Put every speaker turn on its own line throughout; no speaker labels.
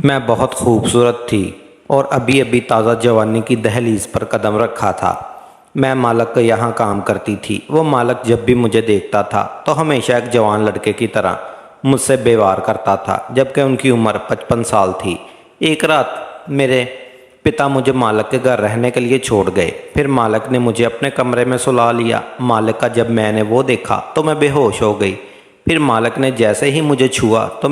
मैं बहुत खूबसूरत थी और अभी अभी ताज़ा जवानी की दहलीज पर कदम रखा था। मैं मालक के यहाँ काम करती थी। वो मालक जब भी मुझे देखता था तो हमेशा एक जवान लड़के की तरह मुझसे व्यवहार करता था, जबकि उनकी उम्र 55 साल थी। एक रात मेरे पिता मुझे मालक के घर रहने के लिए छोड़ गए। फिर मालक ने मुझे अपने कमरे में सुला लिया। मालक का जब मैंने वो देखा तो मैं बेहोश हो गई। फिर मालक ने जैसे ही मुझे छुआ तो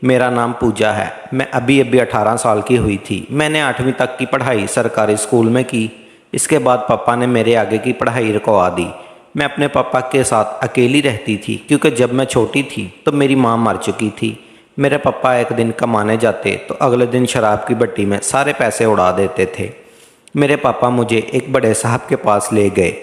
मेरा नाम पूजा है। मैं अभी अभी 18 साल की हुई थी। मैंने 8वीं तक की पढ़ाई सरकारी स्कूल में की। इसके बाद पापा ने मेरे आगे की पढ़ाई रुकवा दी। मैं अपने पापा के साथ अकेली रहती थी, क्योंकि जब मैं छोटी थी तो मेरी माँ मर चुकी थी। मेरे पापा एक दिन कमाने जाते तो अगले दिन शराब की भट्टी में सारे पैसे उड़ा देते थे। मेरे पापा मुझे एक बड़े साहब के पास ले गए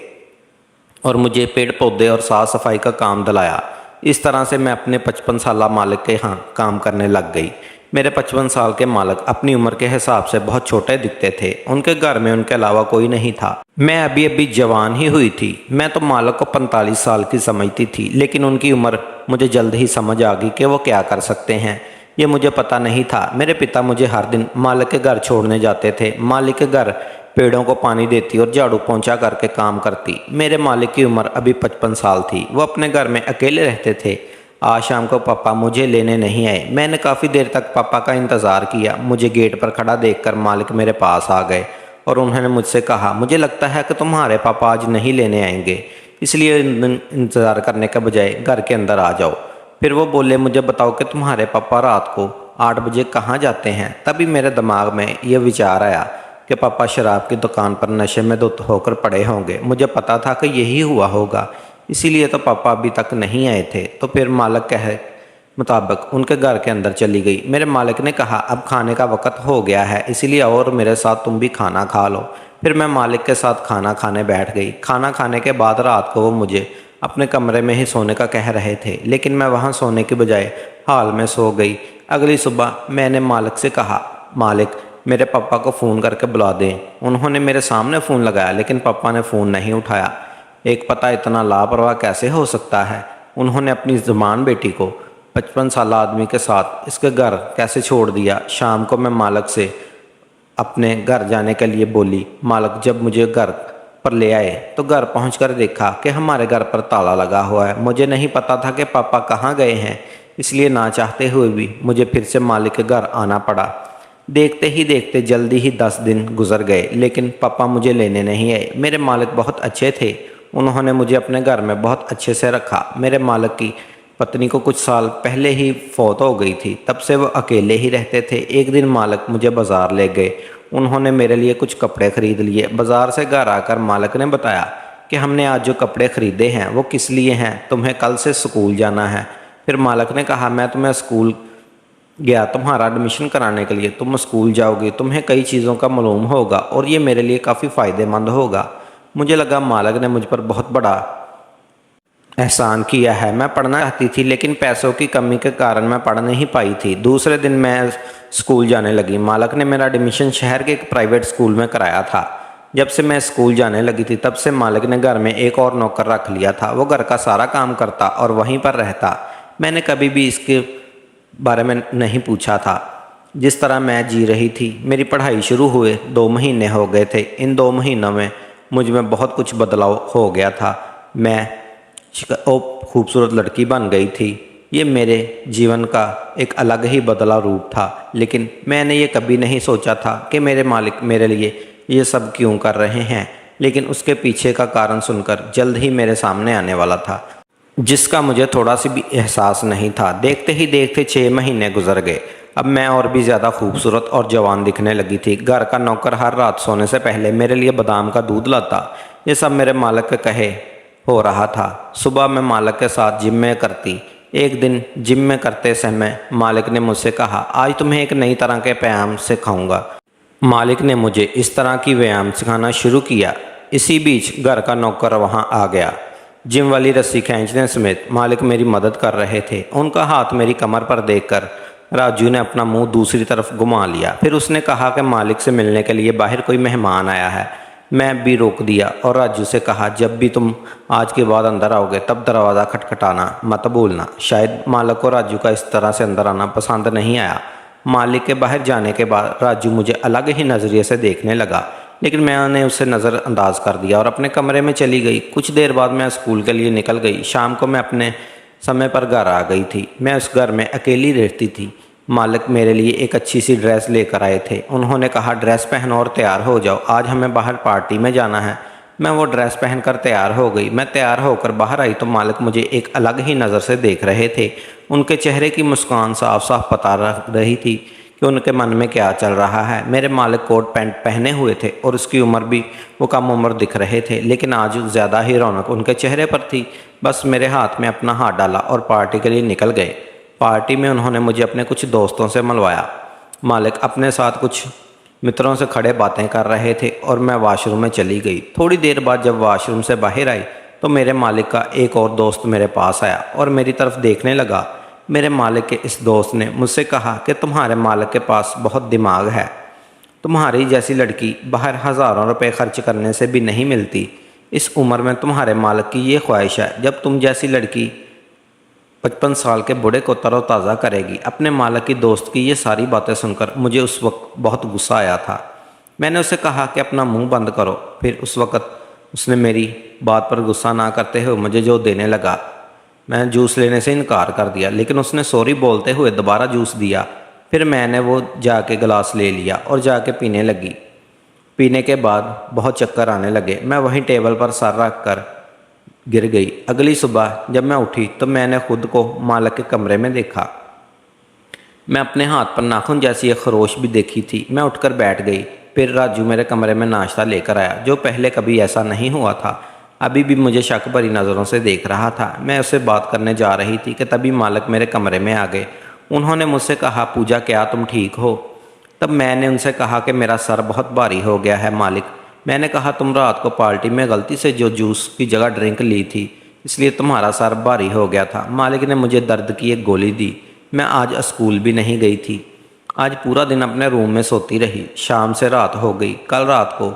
और मुझे पेड़ पौधे और साफ सफाई का काम दिलाया। इस तरह से मैं अपने 55 साला मालिक के यहाँ काम करने लग गई। मेरे 55 साल के मालिक अपनी उम्र के हिसाब से बहुत छोटे दिखते थे। उनके घर में उनके अलावा कोई नहीं था। मैं अभी अभी जवान ही हुई थी। मैं तो मालिक को 45 साल की समझती थी, लेकिन उनकी उम्र मुझे जल्द ही समझ आ गई कि वो क्या कर सकते हैं। ये मुझे पता नहीं था। मेरे पिता मुझे हर दिन मालिक के घर छोड़ने जाते थे। मालिक के घर पेड़ों को पानी देती और झाड़ू पोंछा करके काम करती। मेरे मालिक की उम्र अभी 55 साल थी। वो अपने घर में अकेले रहते थे। आज शाम को पापा मुझे लेने नहीं आए। मैंने काफ़ी देर तक पापा का इंतज़ार किया। मुझे गेट पर खड़ा देखकर मालिक मेरे पास आ गए और उन्होंने मुझसे कहा, मुझे लगता है कि तुम्हारे पापा आज नहीं लेने आएंगे, इसलिए इंतज़ार करने के बजाय घर के अंदर आ जाओ। फिर वो बोले, मुझे बताओ कि तुम्हारे पापा रात को 8 बजे कहाँ जाते हैं। तभी मेरे दिमाग में ये विचार आया कि पापा शराब की दुकान पर नशे में धुत होकर पड़े होंगे। मुझे पता था कि यही हुआ होगा, इसीलिए तो पापा अभी तक नहीं आए थे। तो फिर मालिक कहे मुताबिक उनके घर के अंदर चली गई। मेरे मालिक ने कहा, अब खाने का वक़्त हो गया है, इसीलिए और मेरे साथ तुम भी खाना खा लो। फिर मैं मालिक के साथ खाना खाने बैठ गई। खाना खाने के बाद रात को वो मुझे अपने कमरे में ही सोने का कह रहे थे, लेकिन मैं वहाँ सोने के बजाय हाल में सो गई। अगली सुबह मैंने मालिक से कहा, मालिक मेरे पापा को फ़ोन करके बुला दें। उन्होंने मेरे सामने फ़ोन लगाया, लेकिन पापा ने फ़ोन नहीं उठाया। एक पता इतना लापरवाह कैसे हो सकता है। उन्होंने अपनी जवान बेटी को 55 साल आदमी के साथ इसके घर कैसे छोड़ दिया। शाम को मैं मालिक से अपने घर जाने के लिए बोली। मालिक जब मुझे घर पर ले आए तो घर पहुंचकर देखा कि हमारे घर पर ताला लगा हुआ है। मुझे नहीं पता था कि पापा कहाँ गए हैं, इसलिए ना चाहते हुए भी मुझे फिर से मालिक के घर आना पड़ा। देखते ही देखते जल्दी ही 10 दिन गुजर गए, लेकिन पापा मुझे लेने नहीं आए। मेरे मालिक बहुत अच्छे थे। उन्होंने मुझे अपने घर में बहुत अच्छे से रखा। मेरे मालिक की पत्नी को कुछ साल पहले ही फौत हो गई थी, तब से वो अकेले ही रहते थे। एक दिन मालिक मुझे बाज़ार ले गए। उन्होंने मेरे लिए कुछ कपड़े खरीद लिए। बाज़ार से घर आकर मालिक ने बताया कि हमने आज जो कपड़े खरीदे हैं वो किस लिए हैं, तुम्हें कल से स्कूल जाना है। फिर मालिक ने कहा, मैं तुम्हें स्कूल गया तुम्हारा एडमिशन कराने के लिए, तुम स्कूल जाओगे, तुम्हें कई चीज़ों का मालूम होगा और ये मेरे लिए काफ़ी फ़ायदेमंद होगा। मुझे लगा मालिक ने मुझ पर बहुत बड़ा एहसान किया है। मैं पढ़ना चाहती थी, लेकिन पैसों की कमी के कारण मैं पढ़ नहीं पाई थी। दूसरे दिन मैं स्कूल जाने लगी। मालिक ने मेरा एडमिशन शहर के एक प्राइवेट स्कूल में कराया था। जब से मैं स्कूल जाने लगी थी तब से मालिक ने घर में एक और नौकर रख लिया था। वो घर का सारा काम करता और वहीं पर रहता। मैंने कभी भी इसके बारे में नहीं पूछा था। जिस तरह मैं जी रही थी, मेरी पढ़ाई शुरू हुए 2 महीने हो गए थे। इन 2 महीनों में मुझ में बहुत कुछ बदलाव हो गया था। मैं खूबसूरत लड़की बन गई थी। ये मेरे जीवन का एक अलग ही बदला रूप था, लेकिन मैंने ये कभी नहीं सोचा था कि मेरे मालिक मेरे लिए ये सब क्यों कर रहे हैं। लेकिन उसके पीछे का कारण सुनकर जल्द ही मेरे सामने आने वाला था, जिसका मुझे थोड़ा सी भी एहसास नहीं था। देखते ही देखते 6 महीने गुजर गए। अब मैं और भी ज़्यादा खूबसूरत और जवान दिखने लगी थी। घर का नौकर हर रात सोने से पहले मेरे लिए बादाम का दूध लाता। ये सब मेरे मालिक के कहे हो रहा था। सुबह मैं मालिक के साथ जिम में करती। एक दिन जिम में करते समय मालिक ने मुझसे कहा, आज तुम्हें एक नई तरह के व्यायाम सिखाऊंगा। मालिक ने मुझे इस तरह की व्यायाम सिखाना शुरू किया। इसी बीच घर का नौकर वहाँ आ गया। जिम वाली रस्सी खींचने समेत मालिक मेरी मदद कर रहे थे। उनका हाथ मेरी कमर पर देखकर राजू ने अपना मुंह दूसरी तरफ घुमा लिया। फिर उसने कहा कि मालिक से मिलने के लिए बाहर कोई मेहमान आया है। मैं भी रोक दिया और राजू से कहा, जब भी तुम आज के बाद अंदर आओगे तब दरवाज़ा खटखटाना मत भूलना। शायद मालिक को राजू का इस तरह से अंदर आना पसंद नहीं आया। मालिक के बाहर जाने के बाद राजू मुझे अलग ही नज़रिए से देखने लगा, लेकिन मैंने उसे नज़रअंदाज कर दिया और अपने कमरे में चली गई। कुछ देर बाद मैं स्कूल के लिए निकल गई। शाम को मैं अपने समय पर घर आ गई थी। मैं उस घर में अकेली रहती थी। मालिक मेरे लिए एक अच्छी सी ड्रेस लेकर आए थे। उन्होंने कहा, ड्रेस पहनो और तैयार हो जाओ, आज हमें बाहर पार्टी में जाना है। मैं वो ड्रेस पहनकर तैयार हो गई। मैं तैयार होकर बाहर आई तो मालिक मुझे एक अलग ही नज़र से देख रहे थे। उनके चेहरे की मुस्कान साफ साफ बता रही थी कि उनके मन में क्या चल रहा है। मेरे मालिक कोट पैंट पहने हुए थे और उसकी उम्र भी वो कम उम्र दिख रहे थे, लेकिन आज ज़्यादा ही रौनक उनके चेहरे पर थी। बस मेरे हाथ में अपना हाथ डाला और पार्टी के लिए निकल गए। पार्टी में उन्होंने मुझे अपने कुछ दोस्तों से मिलवाया। मालिक अपने साथ कुछ मित्रों से खड़े बातें कर रहे थे और मैं वॉशरूम में चली गई। थोड़ी देर बाद जब वॉशरूम से बाहर आई तो मेरे मालिक का एक और दोस्त मेरे पास आया और मेरी तरफ देखने लगा। मेरे मालिक के इस दोस्त ने मुझसे कहा कि तुम्हारे मालिक के पास बहुत दिमाग है, तुम्हारी जैसी लड़की बाहर हज़ारों रुपए खर्च करने से भी नहीं मिलती। इस उम्र में तुम्हारे मालिक की ये ख्वाहिश है, जब तुम जैसी लड़की 55 साल के बूढ़े को तरोताज़ा करेगी। अपने मालिक की दोस्त की ये सारी बातें सुनकर मुझे उस वक्त बहुत गुस्सा आया था। मैंने उसे कहा कि अपना मुंह बंद करो। फिर उस वक्त उसने मेरी बात पर गुस्सा ना करते हुए मुझे जो देने लगा। मैं जूस लेने से इनकार कर दिया, लेकिन उसने सॉरी बोलते हुए दोबारा जूस दिया। फिर मैंने वो जाके गिलास ले लिया और जाके पीने लगी। पीने के बाद बहुत चक्कर आने लगे। मैं वहीं टेबल पर सर रख कर गिर गई। अगली सुबह जब मैं उठी तो मैंने खुद को मालिक के कमरे में देखा। मैं अपने हाथ पर नाखून जैसी एक खरोश भी देखी थी। मैं उठकर बैठ गई। फिर राजू मेरे कमरे में नाश्ता लेकर आया, जो पहले कभी ऐसा नहीं हुआ था। अभी भी मुझे शक भरी नज़रों से देख रहा था। मैं उससे बात करने जा रही थी कि तभी मालिक मेरे कमरे में आ गए। उन्होंने मुझसे कहा, पूजा क्या तुम ठीक हो? तब मैंने उनसे कहा कि मेरा सर बहुत भारी हो गया है मालिक। मैंने कहा, तुम रात को पार्टी में गलती से जो जूस की जगह ड्रिंक ली थी, इसलिए तुम्हारा सर भारी हो गया था। मालिक ने मुझे दर्द की एक गोली दी। मैं आज स्कूल भी नहीं गई थी। आज पूरा दिन अपने रूम में सोती रही। शाम से रात हो गई। कल रात को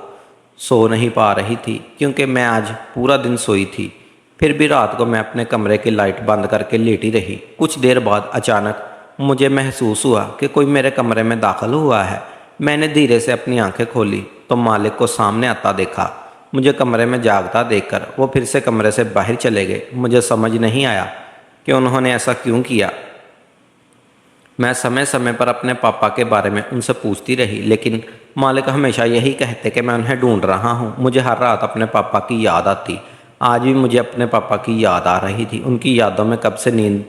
सो नहीं पा रही थी क्योंकि मैं आज पूरा दिन सोई थी। फिर भी रात को मैं अपने कमरे की लाइट बंद करके लेटी रही। कुछ देर बाद अचानक मुझे महसूस हुआ कि कोई मेरे कमरे में दाखिल हुआ है। मैंने धीरे से अपनी आंखें खोली तो मालिक को सामने आता देखा। मुझे कमरे में जागता देखकर वो फिर से कमरे से बाहर चले गए। मुझे समझ नहीं आया कि उन्होंने ऐसा क्यों किया। मैं समय समय पर अपने पापा के बारे में उनसे पूछती रही, लेकिन मालिक हमेशा यही कहते कि मैं उन्हें ढूंढ रहा हूँ। मुझे हर रात अपने पापा की याद आती। आज भी मुझे अपने पापा की याद आ रही थी। उनकी यादों में कब से नींद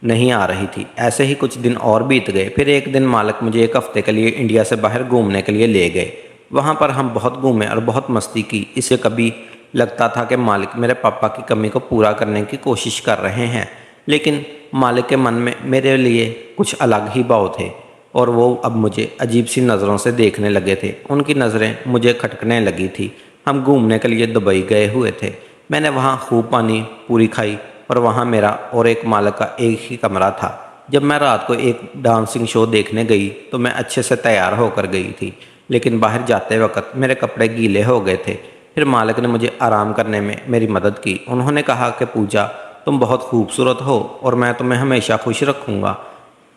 नहीं आ रही थी। ऐसे ही कुछ दिन और बीत गए। फिर एक दिन मालिक मुझे एक हफ्ते के लिए इंडिया से बाहर घूमने के लिए ले गए। वहाँ पर हम बहुत घूमे और बहुत मस्ती की। इसे कभी लगता था कि मालिक मेरे पापा की कमी को पूरा करने की कोशिश कर रहे हैं, लेकिन मालिक के मन में मेरे लिए कुछ अलग ही भाव थे और वो अब मुझे अजीब सी नज़रों से देखने लगे थे। उनकी नज़रें मुझे खटकने लगी थी। हम घूमने के लिए दुबई गए हुए थे। मैंने वहाँ खूब पानी पूरी खाई और वहाँ मेरा और एक मालिक का एक ही कमरा था। जब मैं रात को एक डांसिंग शो देखने गई तो मैं अच्छे से तैयार होकर गई थी, लेकिन बाहर जाते वक्त मेरे कपड़े गीले हो गए थे। फिर मालिक ने मुझे आराम करने में मेरी मदद की। उन्होंने कहा कि पूजा, तुम बहुत खूबसूरत हो और मैं तुम्हें हमेशा खुश रखूँगा।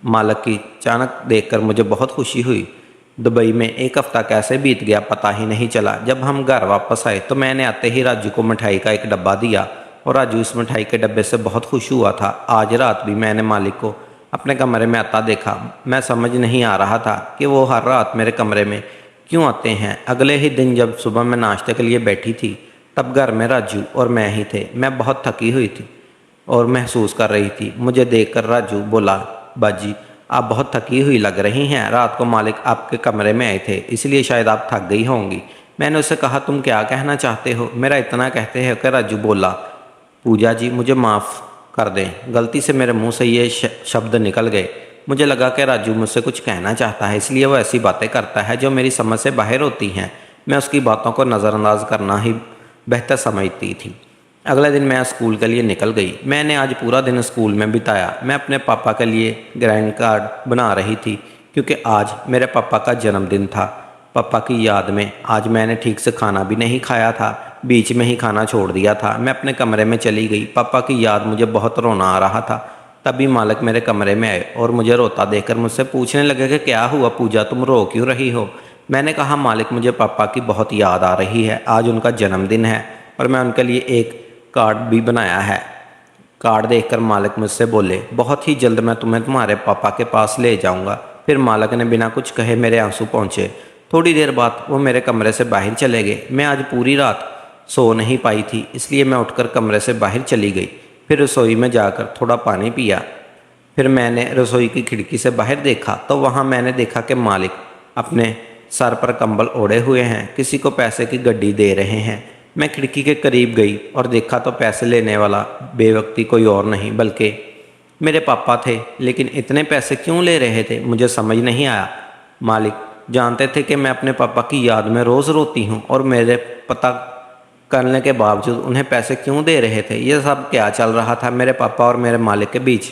मालिक की अचानक देखकर मुझे बहुत खुशी हुई। दुबई में एक हफ़्ता कैसे बीत गया पता ही नहीं चला। जब हम घर वापस आए तो मैंने आते ही राजू को मिठाई का एक डब्बा दिया और राजू उस मिठाई के डब्बे से बहुत खुश हुआ था। आज रात भी मैंने मालिक को अपने कमरे में आता देखा। मैं समझ नहीं आ रहा था कि वो हर रात मेरे कमरे में क्यों आते हैं। अगले ही दिन जब सुबह मैं नाश्ते के लिए बैठी थी तब घर में राजू और मैं ही थे। मैं बहुत थकी हुई थी और महसूस कर रही थी। मुझे देखकर राजू बोला, बाजी आप बहुत थकी हुई लग रही हैं। रात को मालिक आपके कमरे में आए थे, इसलिए शायद आप थक गई होंगी। मैंने उससे कहा, तुम क्या कहना चाहते हो? मेरा इतना कहते हैं कि राजू बोला, पूजा जी मुझे माफ़ कर दें, गलती से मेरे मुंह से ये शब्द निकल गए। मुझे लगा कि राजू मुझसे कुछ कहना चाहता है, इसलिए वो ऐसी बातें करता है जो मेरी समझ से बाहर होती हैं। मैं उसकी बातों को नज़रअंदाज करना ही बेहतर समझती थी। अगले दिन मैं स्कूल के लिए निकल गई। मैंने आज पूरा दिन स्कूल में बिताया। मैं अपने पापा के लिए ग्रैंड कार्ड बना रही थी क्योंकि आज मेरे पापा का जन्मदिन था। पापा की याद में आज मैंने ठीक से खाना भी नहीं खाया था, बीच में ही खाना छोड़ दिया था। मैं अपने कमरे में चली गई। पापा की याद मुझे बहुत रोना आ रहा था। तभी मालिक मेरे कमरे में आए और मुझे रोता देखकर मुझसे पूछने लगे कि क्या हुआ पूजा, तुम रो क्यों रही हो। मैंने कहा मालिक मुझे पापा की बहुत याद आ रही है, आज उनका जन्मदिन है और मैं उनके लिए एक कार्ड भी बनाया है। कार्ड देखकर मालिक मुझसे बोले बहुत ही जल्द मैं तुम्हें तुम्हारे पापा के पास ले जाऊंगा। फिर मालिक ने बिना कुछ कहे मेरे आंसू पहुँचे। थोड़ी देर बाद वो मेरे कमरे से बाहर चले गए। मैं आज पूरी रात सो नहीं पाई थी, इसलिए मैं उठकर कमरे से बाहर चली गई। फिर रसोई में जाकर थोड़ा पानी पिया। फिर मैंने रसोई की खिड़की से बाहर देखा तो वहाँ मैंने देखा कि मालिक अपने सर पर कंबल ओढ़े हुए हैं, किसी को पैसे की गड्डी दे रहे हैं। मैं खिड़की के करीब गई और देखा तो पैसे लेने वाला बेवक्ती कोई और नहीं बल्कि मेरे पापा थे। लेकिन इतने पैसे क्यों ले रहे थे मुझे समझ नहीं आया। मालिक जानते थे कि मैं अपने पापा की याद में रोज़ रोती हूँ और मेरे पता करने के बावजूद उन्हें पैसे क्यों दे रहे थे। यह सब क्या चल रहा था मेरे पापा और मेरे मालिक के बीच,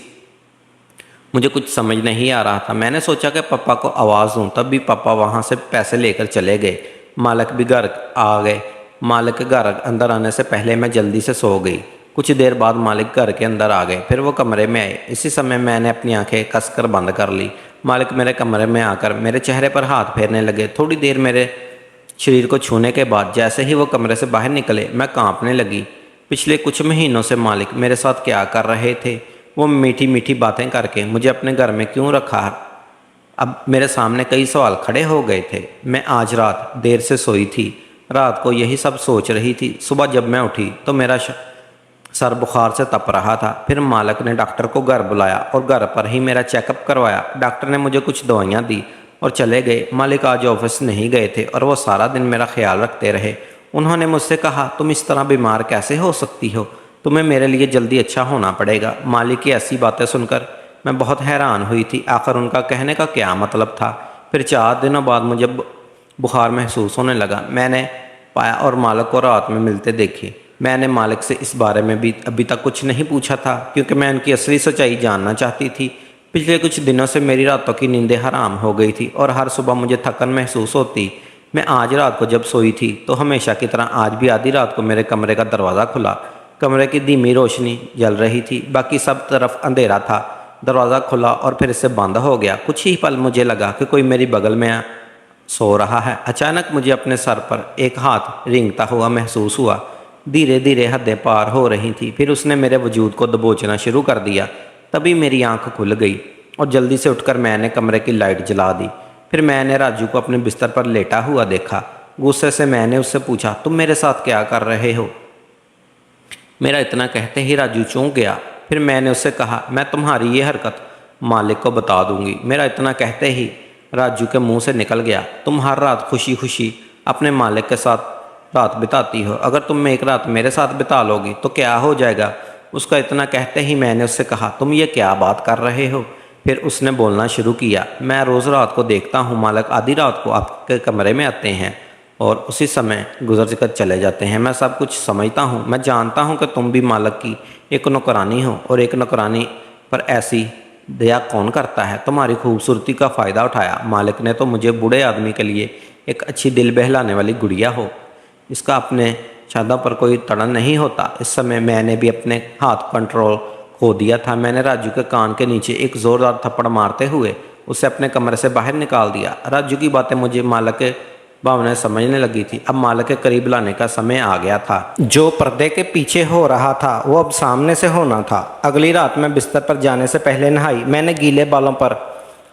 मुझे कुछ समझ नहीं आ रहा था। मैंने सोचा कि पापा को आवाज़ दूं, तब भी पापा वहाँ से पैसे लेकर चले गए। मालिक भी घर आ गए। मालिक के घर अंदर आने से पहले मैं जल्दी से सो गई। कुछ देर बाद मालिक घर के अंदर आ गए, फिर वो कमरे में आए। इसी समय मैंने अपनी आंखें कसकर बंद कर ली। मालिक मेरे कमरे में आकर मेरे चेहरे पर हाथ फेरने लगे। थोड़ी देर मेरे शरीर को छूने के बाद जैसे ही वो कमरे से बाहर निकले मैं कांपने लगी। पिछले कुछ महीनों से मालिक मेरे साथ क्या कर रहे थे, वो मीठी मीठी बातें करके मुझे अपने घर में क्यों रखा। अब मेरे सामने कई सवाल खड़े हो गए थे। मैं आज रात देर से सोई थी, रात को यही सब सोच रही थी। सुबह जब मैं उठी तो मेरा सर बुखार से तप रहा था। फिर मालिक ने डॉक्टर को घर बुलाया और घर पर ही मेरा चेकअप करवाया। डॉक्टर ने मुझे कुछ दवाइयाँ दी और चले गए। मालिक आज ऑफिस नहीं गए थे और वो सारा दिन मेरा ख्याल रखते रहे। उन्होंने मुझसे कहा तुम इस तरह बीमार कैसे हो सकती हो, तुम्हें मेरे लिए जल्दी अच्छा होना पड़ेगा। मालिक की ऐसी बातें सुनकर मैं बहुत हैरान हुई थी। आखिर उनका कहने का क्या मतलब था। फिर 4 दिनों बाद मुझे बुखार महसूस होने लगा। मैंने पाया और मालिक को रात में मिलते देखे। मैंने मालिक से इस बारे में भी अभी तक कुछ नहीं पूछा था क्योंकि मैं उनकी असली सच्चाई जानना चाहती थी। पिछले कुछ दिनों से मेरी रातों की नींदें हराम हो गई थी और हर सुबह मुझे थकन महसूस होती। मैं आज रात को जब सोई थी तो हमेशा की तरह आज भी आधी रात को मेरे कमरे का दरवाज़ा खुला। कमरे की धीमी रोशनी जल रही थी, बाकी सब तरफ अंधेरा था। दरवाज़ा खुला और फिर इसे बंद हो गया। कुछ ही पल मुझे लगा कि कोई मेरी बगल में सो रहा है। अचानक मुझे अपने सर पर एक हाथ रेंगता हुआ महसूस हुआ। धीरे धीरे हदें पार हो रही थी। फिर उसने मेरे वजूद को दबोचना शुरू कर दिया। तभी मेरी आंख खुल गई और जल्दी से उठकर मैंने कमरे की लाइट जला दी। फिर मैंने राजू को अपने बिस्तर पर लेटा हुआ देखा। गुस्से से मैंने उससे पूछा तुम मेरे साथ क्या कर रहे हो। मेरा इतना कहते ही राजू चौंक गया। फिर मैंने उससे कहा मैं तुम्हारी ये हरकत मालिक को बता दूंगी। मेरा इतना कहते ही राजू के मुंह से निकल गया तुम हर रात खुशी खुशी अपने मालिक के साथ रात बिताती हो, अगर तुम एक रात मेरे साथ बिता लोगी तो क्या हो जाएगा। उसका इतना कहते ही मैंने उससे कहा तुम ये क्या बात कर रहे हो। फिर उसने बोलना शुरू किया मैं रोज़ रात को देखता हूँ मालिक आधी रात को आपके कमरे में आते हैं और उसी समय गुजर कर चले जाते हैं। मैं सब कुछ समझता हूँ, मैं जानता हूँ कि तुम भी मालिक की एक नौकरानी हो और एक नौकरानी पर ऐसी दया कौन करता है। तुम्हारी खूबसूरती का फ़ायदा उठाया मालिक ने तो मुझे बूढ़े आदमी के लिए एक अच्छी दिल बहलाने वाली गुड़िया हो, इसका अपने शादा पर कोई तड़न नहीं होता। इस समय मैंने भी अपने हाथ कंट्रोल खो दिया था। मैंने राजू के कान के नीचे एक ज़ोरदार थप्पड़ मारते हुए उसे अपने कमरे से बाहर निकाल दिया। राजू की बातें मुझे मालिक के भावनाएं समझने लगी थी। अब मालिक के करीब लाने का समय आ गया था। जो पर्दे के पीछे हो रहा था वो अब सामने से होना था। अगली रात मैं बिस्तर पर जाने से पहले नहाई। मैंने गीले बालों पर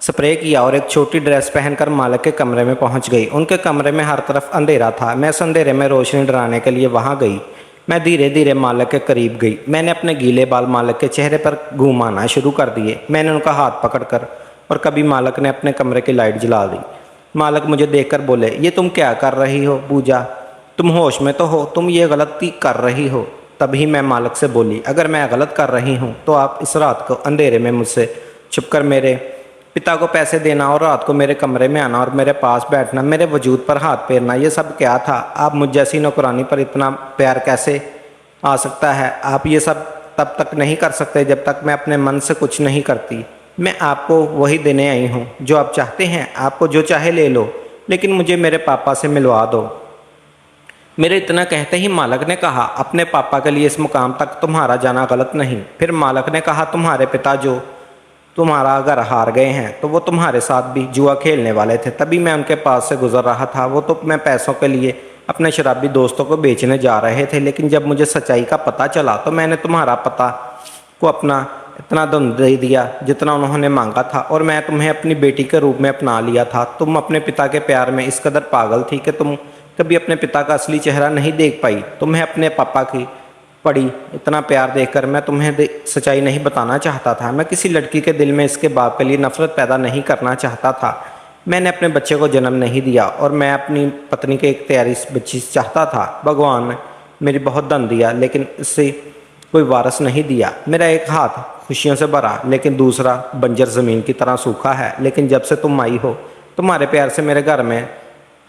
स्प्रे किया और एक छोटी ड्रेस पहनकर मालिक के कमरे में पहुंच गई। उनके कमरे में हर तरफ अंधेरा था। मैं इस अंधेरे में रोशनी डराने के लिए वहां गई। मैं धीरे धीरे मालिक के करीब गई। मैंने अपने गीले बाल मालिक के चेहरे पर घुमाना शुरू कर दिए। मैंने उनका हाथ पकड़कर और कभी मालिक ने अपने कमरे की लाइट जला दी। मालिक मुझे देखकर बोले ये तुम क्या कर रही हो पूजा, तुम होश में तो हो, तुम ये गलती कर रही हो। तभी मैं मालिक से बोली अगर मैं गलत कर रही हूँ तो आप इस रात को अंधेरे में मुझसे छुपकर मेरे पिता को पैसे देना और रात को मेरे कमरे में आना और मेरे पास बैठना, मेरे वजूद पर हाथ फेरना, ये सब क्या था। आप मुझ जैसी नौकरानी पर इतना प्यार कैसे आ सकता है। आप ये सब तब तक नहीं कर सकते जब तक मैं अपने मन से कुछ नहीं करती। मैं आपको वही देने आई हूँ जो आप चाहते हैं। आपको जो चाहे ले लो, लेकिन मुझे मेरे पापा से मिलवा दो। मेरे इतना कहते ही मालक ने कहा, अपने पापा के लिए इस मुकाम तक तुम्हारा जाना गलत नहीं। फिर मालक ने कहा, तुम्हारे पिता जो तुम्हारा अगर हार गए हैं तो वो तुम्हारे साथ भी जुआ खेलने वाले थे, तभी मैं उनके पास से गुजर रहा था। वो तो मैं पैसों के लिए अपने शराबी दोस्तों को बेचने जा रहे थे, लेकिन जब मुझे सच्चाई का पता चला तो मैंने तुम्हारा पता को अपना इतना धन दे दिया जितना उन्होंने मांगा था, और मैं तुम्हें अपनी बेटी के रूप में अपना लिया था। तुम अपने पिता के प्यार में इस कदर पागल थी कि तुम कभी अपने पिता का असली चेहरा नहीं देख पाई। तुम्हें अपने पापा की पड़ी इतना प्यार देखकर मैं तुम्हें सच्चाई नहीं बताना चाहता था। मैं किसी लड़की के दिल में इसके बाप के लिए नफरत पैदा नहीं करना चाहता था। मैंने अपने बच्चे को जन्म नहीं दिया और मैं अपनी पत्नी के एक तैयारी बच्ची चाहता था। भगवान ने मेरी बहुत धन दिया, लेकिन इससे कोई वारस नहीं दिया। मेरा एक हाथ खुशियों से भरा, लेकिन दूसरा बंजर ज़मीन की तरह सूखा है। लेकिन जब से तुम आई हो, तुम्हारे प्यार से मेरे घर में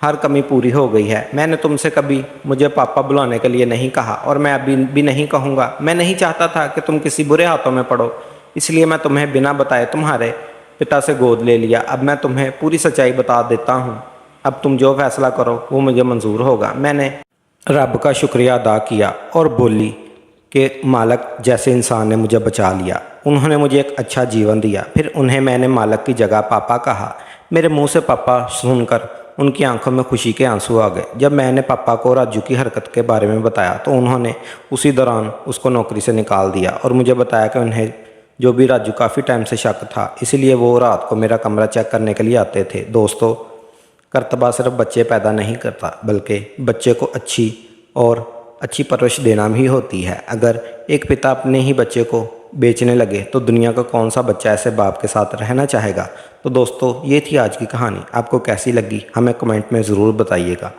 हर कमी पूरी हो गई है। मैंने तुमसे कभी मुझे पापा बुलाने के लिए नहीं कहा, और मैं अभी भी नहीं कहूँगा। मैं नहीं चाहता था कि तुम किसी बुरे हाथों में पड़ो, इसलिए मैं तुम्हें बिना बताए तुम्हारे पिता से गोद ले लिया। अब मैं तुम्हें पूरी सच्चाई बता देता हूँ। अब तुम जो फैसला करो वो मुझे मंजूर होगा। मैंने रब का शुक्रिया अदा किया और बोली कि मालक जैसे इंसान ने मुझे बचा लिया। उन्होंने मुझे एक अच्छा जीवन दिया। फिर उन्हें मैंने मालक की जगह पापा कहा। मेरे मुंह से पापा सुनकर उनकी आंखों में खुशी के आंसू आ गए। जब मैंने पापा को राजू की हरकत के बारे में बताया तो उन्होंने उसी दौरान उसको नौकरी से निकाल दिया और मुझे बताया कि उन्हें जो भी राजू काफ़ी टाइम से शक था, इसलिए वो रात को मेरा कमरा चेक करने के लिए आते थे। दोस्तों, कर्तव्य सिर्फ बच्चे पैदा नहीं करता, बल्कि बच्चे को अच्छी परवरिश देना भी होती है। अगर एक पिता अपने ही बच्चे को बेचने लगे तो दुनिया का कौन सा बच्चा ऐसे बाप के साथ रहना चाहेगा। तो दोस्तों, ये थी आज की कहानी। आपको कैसी लगी हमें कमेंट में ज़रूर बताइएगा।